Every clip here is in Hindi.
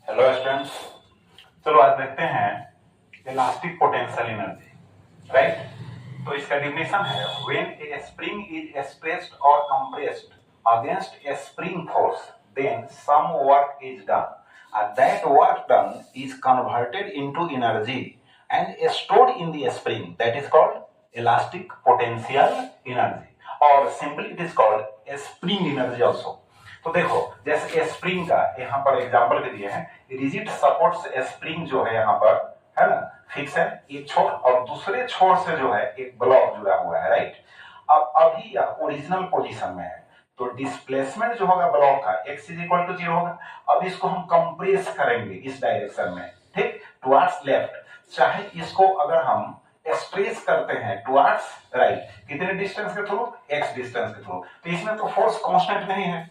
Hello students. चलो आज देखते हैं इलास्टिक पोटेंशियल एनर्जी। राइट, तो इसका डिफिनेशन है when a spring is stretched और compressed against a spring force then some work is done and that work done is converted into energy and stored in the spring, that is called elastic potential energy or simply it is called spring energy also। तो देखो जैसे स्प्रिंग का यहाँ पर एग्जांपल के दिए हैं, रिजिड सपोर्ट्स स्प्रिंग जो है यहाँ पर है ना, फिक्स है एक छोर और दूसरे छोर से जो है एक ब्लॉक जुड़ा हुआ है। राइट, अब अभी यह ओरिजिनल पोजीशन में है तो डिस्प्लेसमेंट जो होगा ब्लॉक का x इज इक्वल टू 0 होगा। अब इसको हम कंप्रेस करेंगे इस डायरेक्शन में, ठीक, टुवर्ड्स लेफ्ट। चाहे इसको अगर हम स्ट्रेच करते हैं टुवर्ड्स राइट, कितने डिस्टेंस के थ्रू, x डिस्टेंस के थ्रू, तो इसमें तो फोर्स कांस्टेंट नहीं है।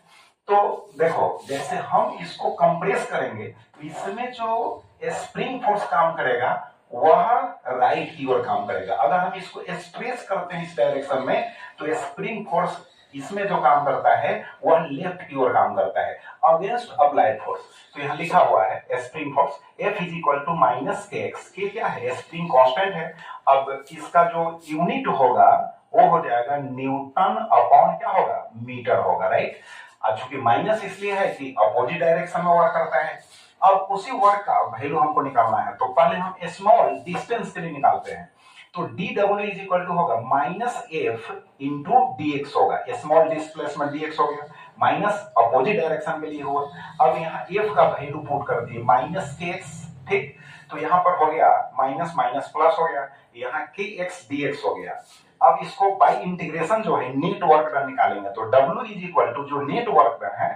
तो देखो जैसे हम इसको कंप्रेस करेंगे तो इसमें जो स्प्रिंग फोर्स काम करेगा वह राइट की ओर काम करेगा। अगर हम इसको स्ट्रेच करते हैं इस डायरेक्शन में तो स्प्रिंग फोर्स इसमें जो काम करता है वह लेफ्ट की ओर काम करता है अगेंस्ट अप्लाइड फोर्स। तो यहां लिखा हुआ है spring force F is equal to minus kx। के क्या है, स्प्रिंग कांस्टेंट है। अब इसका जो यूनिट होगा वो हो जाएगा न्यूटन अपॉन क्या होगा, मीटर होगा। राइट, चूंकि माइनस इसलिए है कि अपोजिट डायरेक्शन में वर्क करता है। अब उसी वर्क का वैल्यू हमको निकालना है तो पहले हम स्मॉल डिस्टेंस के लिए निकालते हैं। तो D W is equal to होगा minus F into D X होगा। स्मॉल डिस्प्लेसमेंट डी एक्स हो गया माइनस अपोजिट डायरेक्शन के लिए हुआ। अब यहाँ एफ का वैल्यू पुट कर दिए माइनस के एक्स, ठीक, तो यहाँ पर हो गया माइनस माइनस प्लस हो गया, यहाँ के एक्स डी एक्स हो गया। अब इसको बाई इंटीग्रेशन जो है नेट वर्क डन निकालेंगे तो W इज इक्वल टू जो नेट वर्क डन है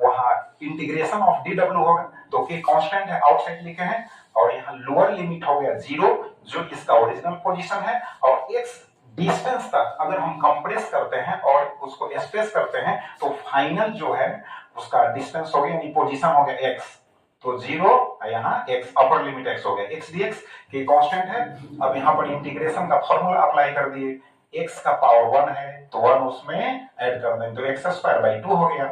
वहां इंटीग्रेशन ऑफ डी डब्ल्यू होगा। तो के कांस्टेंट है आउटसाइड लिखे हैं और यहाँ लोअर लिमिट हो गया 0 जो इसका ओरिजिनल पोजीशन है और x डिस्टेंस तक अगर हम कंप्रेस करते हैं और उसको स्ट्रेच करते हैं तो फाइनल जो है उसका डिस्टेंस हो गया यानी पोजीशन हो गया x। तो 0 यहाँ x अपर लिमिट x हो गया, x dx के कांस्टेंट है। अब यहाँ पर इंटीग्रेशन का फॉर्मूला अप्लाई कर दिए, x का पावर 1 है तो 1 उसमें ऐड कर दें तो x स्क्वायर बाई 2 हो गया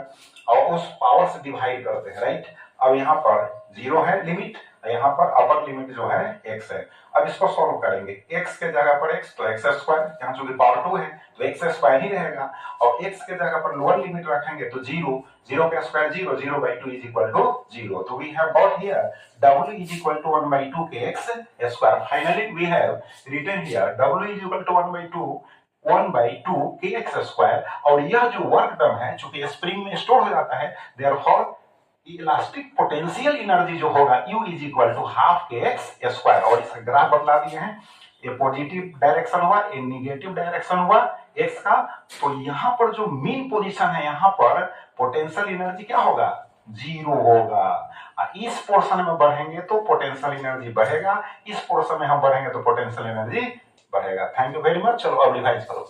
और उस पावर से डिवाइड करते हैं। राइट, अब यहाँ पर 0 है लिमिट, यहाँ पर अपर लिमिट जो है x है। अब इसको सॉल्व करेंगे, x के जगह पर x तो x स्क्वायर, यहाँ चूंकि पावर 2 है तो x स्क्वायर ही रहेगा और x के जगह पर लोअर लिमिट रखेंगे तो 0, 0 का square 0, 0 by 2 is equal to 0। तो we have got here w is equal to 1 by 2 kx square। Finally we have written here w is equal to 1 by 2 kx square और यह जो वर्क डन है चूंकि स्प्रिंग में स्टोर हो जाता है therefore इलास्टिक पोटेंशियल एनर्जी जो होगा U is equal to half K X square. और इसका ग्राफ बदला दिए हैं, ये पॉजिटिव डायरेक्शन हुआ, ये निगेटिव डायरेक्शन हुआ एक्स का। तो यहाँ पर जो मेन पोजीशन है यहाँ पर पोटेंशियल एनर्जी क्या होगा, 0 होगा। इस पोर्शन में बढ़ेंगे तो पोटेंशियल एनर्जी बढ़ेगा, इस पोर्शन में हम बढ़ेंगे तो पोटेंशियल एनर्जी बढ़ेगा। Thank you very much. चलो अब रिवाइज करो।